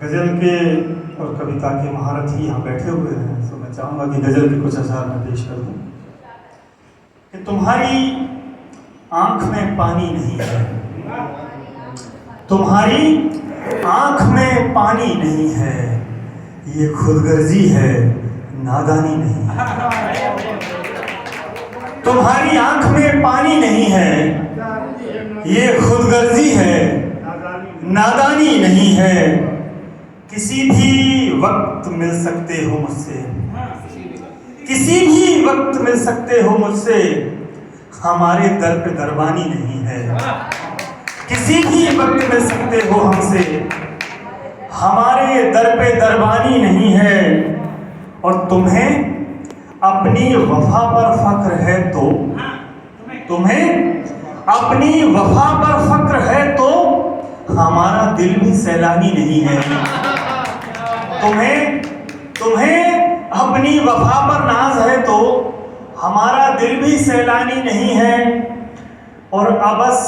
गज़ल के और कविता के महारथी यहाँ बैठे हुए हैं, तो मैं चाहूँगा कि गज़ल के कुछ अशआर मैं पेश कर दूँ कि तुम्हारी आँख में पानी नहीं है, तुम्हारी आँख में पानी नहीं है, ये खुदगर्जी है, नादानी नहीं है। तुम्हारी आँख में पानी नहीं है, ये खुदगर्जी है, नादानी नहीं है। किसी भी वक्त मिल सकते हो मुझसे, किसी भी वक्त मिल सकते हो मुझसे, हमारे दर पे दरबानी नहीं है। किसी भी वक्त मिल सकते हो हमसे, हमारे दर पे दरबानी नहीं है। और तुम्हें अपनी वफा पर फख्र है तो, तुम्हें अपनी वफा पर फख्र है तो, हमारा दिल भी सैलानी नहीं है। तुम्हें अपनी वफा पर नाज है तो, हमारा दिल भी सैलानी नहीं है। और अबस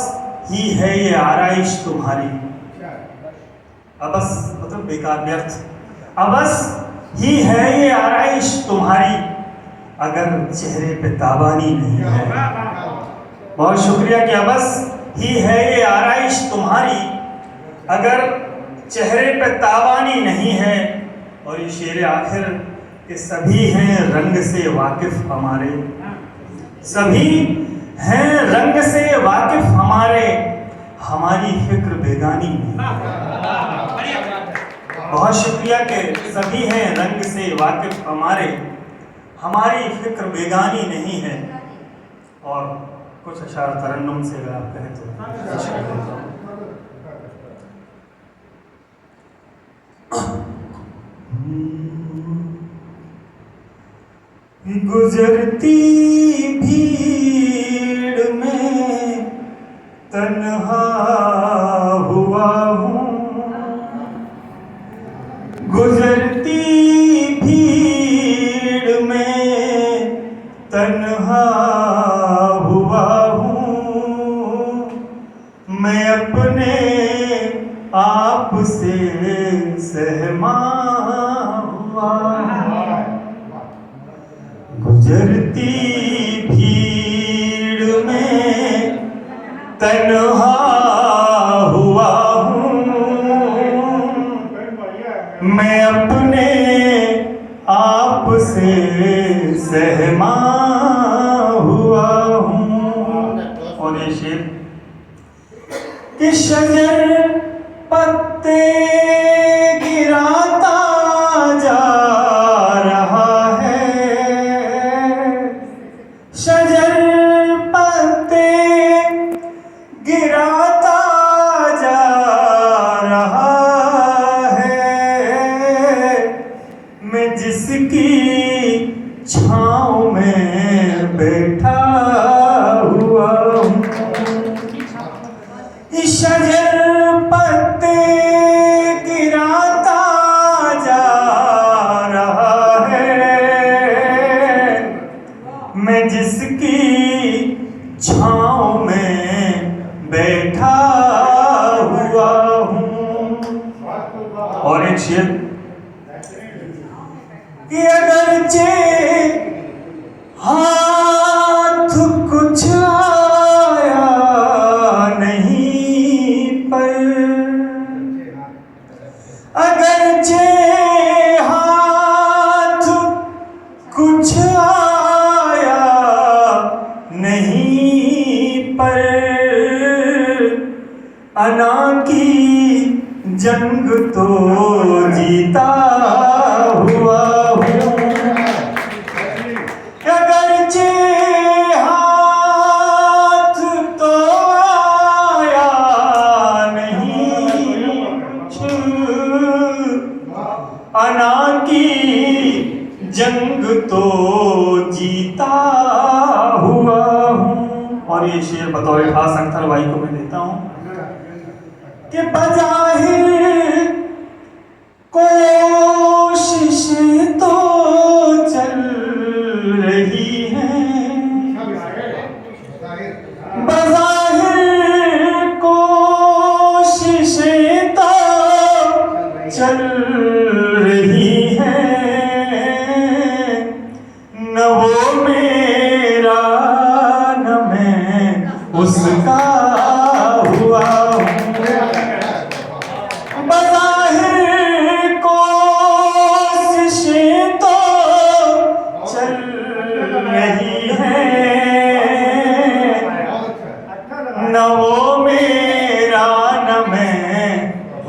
ही है ये आराइश तुम्हारी, अबस मतलब बेकार व्यर्थ, अबस ही है ये आराइश तुम्हारी, अगर चेहरे पे ताबानी नहीं है। बहुत शुक्रिया कि अबस ही है ये आराइश तुम्हारी, अगर चेहरे पे ताबानी नहीं है। और ये शेर आखिर के सभी हैं रंग से वाकिफ हमारे, सभी हैं रंग से वाकिफ हमारे, हमारी फिक्र बेगानी नहीं। बहुत शुक्रिया कि सभी हैं रंग से वाकिफ हमारे, हमारी फिक्र बेगानी नहीं है। और कुछ अशार तरन्नुम से अगर आप कहें तो गुजरती भीड़ में तन्हा हुआ हूँ, गुजरती भीड़ में तन्हा हुआ हूँ, मैं अपने आप से सहमा हुआ। गुजरती भीड़ में तन्हा हुआ हूँ, मैं अपने आप से सहमा हुआ हूँ। और ये शेर कि शजर पत्ते गिराता जा रहा है, शजर पत्ते गिराता जा रहा है, मैं जिसकी छाँव में बैठा हुआ हूँ। शजर पत्ते गिराता जा रहा है, मैं जिसकी छाँव में बैठा हुआ हूँ। और एक शेर कि अगरचे हाथ कुछ आया नहीं, अगरचे हाथ कुछ आया नहीं, पर अना की जंग तो जीता हुआ हूँ। अगरचे हाथ तो आया नहीं, अना की जंग तो जीता हुआ हूँ। और ये शेर बतौर खास अख्तर भाई को मैं देता हूँ कि बजाहिर कोशिशें तो चल रही हैं, बजाहिर कोशिशें तो चल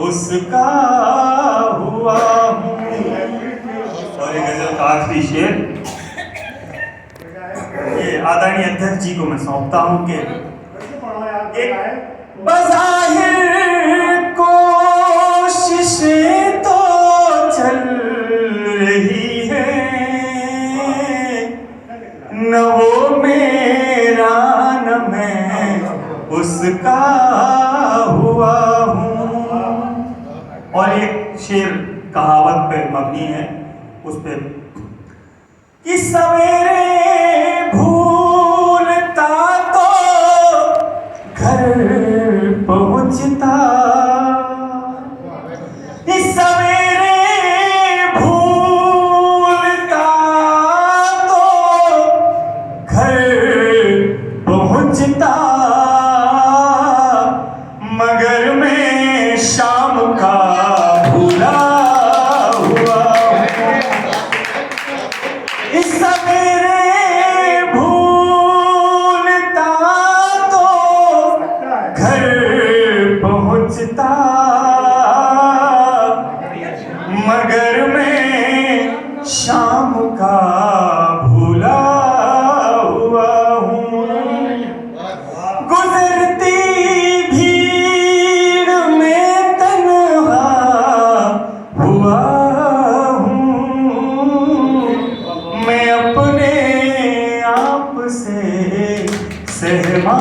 उसका हुआ हूँ। और एक गजल का आखिरी शेर ये आदरणीय अध्यक्ष जी को मैं सौंपता हूँ कि एक बज़ाहिर कोशिशें तो चल रही है, न वो मेरा न मैं उसका हुआ हूँ। और एक शेर कहावत पे मबनी है, उस पे कि सवेरे भूलता तो घर पहुंचता, इस सवेरे भूलता तो घर पहुंचता, मगर मैं शाम का भूला हुआ। इस सवेरे भूलता तो घर पहुंचता, मगर मैं शाम का भूला हुआ हूँ। गुजरती भीड़ में तन्हा हुआ हूँ, मैं अपने आप से सहमा